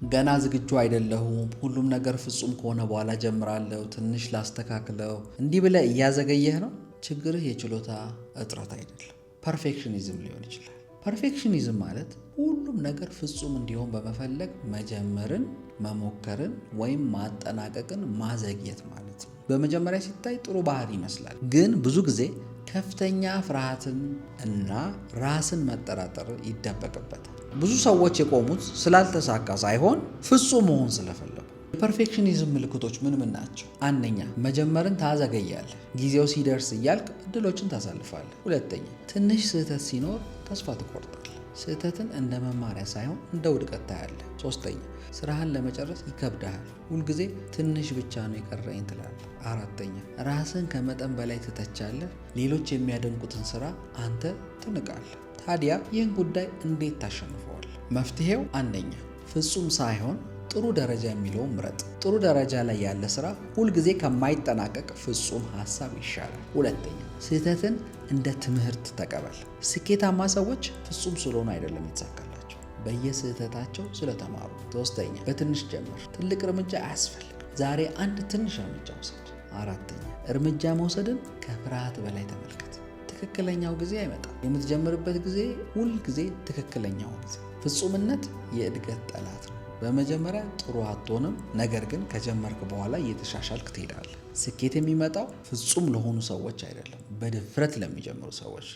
ገና ዝግጁ አይደለሁም፣ ሁሉም ነገር ፍጹም ከሆነ በኋላ ጀምራለሁ፣ ትንሽ ላስተካክለው፣ እንዲህ ብለህ እያዘገየህ ነው። ችግርህ የችሎታ እጥረት አይደለም፣ ፐርፌክሽኒዝም ሊሆን ይችላል። ፐርፌክሽኒዝም ማለት ሁሉም ነገር ፍጹም እንዲሆን በመፈለግ መጀመርን፣ መሞከርን ወይም ማጠናቀቅን ማዘግየት ማለት ነው። በመጀመሪያ ሲታይ ጥሩ ባህሪ ይመስላል፣ ግን ብዙ ጊዜ ከፍተኛ ፍርሃትን እና ራስን መጠራጠር ይደበቅበታል። ብዙ ሰዎች የቆሙት ስላልተሳካ ሳይሆን ፍጹም መሆን ስለፈለጉ። የፐርፌክሽኒዝም ምልክቶች ምን ናቸው? አንደኛ፣ መጀመርን ታዘገያለህ፣ ጊዜው ሲደርስ እያልክ እድሎችን ታሳልፋለህ። ሁለተኛ፣ ትንሽ ስህተት ሲኖር ተስፋ ትቆርጣለህ፣ ስህተትን እንደ መማሪያ ሳይሆን እንደ ውድቀት ታያለህ። ሶስተኛ፣ ስራህን ለመጨረስ ይከብድሃል፣ ሁልጊዜ ትንሽ ብቻ ነው የቀረኝ ትላለህ። አራተኛ፣ ራስን ከመጠን በላይ ትተቻለህ፣ ሌሎች የሚያደንቁትን ስራ አንተ ትንቃለህ። ታዲያ ይህን ጉዳይ እንዴት ታሸንፈዋለህ? መፍትሄው አንደኛ፣ ፍጹም ሳይሆን ጥሩ ደረጃ የሚለውን ምረጥ። ጥሩ ደረጃ ላይ ያለ ስራ ሁልጊዜ ከማይጠናቀቅ ፍጹም ሀሳብ ይሻላል። ሁለተኛ፣ ስህተትን እንደ ትምህርት ተቀበል። ስኬታማ ሰዎች ፍጹም ስለሆኑ አይደለም የተሳካላቸው፣ በየስህተታቸው ስለተማሩ። ሶስተኛ፣ በትንሽ ጀምር፣ ትልቅ እርምጃ አያስፈልግም፣ ዛሬ አንድ ትንሽ እርምጃ ውሰድ። አራተኛ፣ እርምጃ መውሰድን ከፍርሃት በላይ ተመልከት። ትክክለኛው ጊዜ አይመጣም፣ የምትጀምርበት ጊዜ ሁል ጊዜ ትክክለኛው ጊዜ። ፍጹምነት የእድገት ጠላት ነው። በመጀመሪያ ጥሩ አትሆንም፣ ነገር ግን ከጀመርክ በኋላ እየተሻሻልክ ትሄዳለህ። ስኬት የሚመጣው ፍጹም ለሆኑ ሰዎች አይደለም፣ በድፍረት ለሚጀምሩ ሰዎች።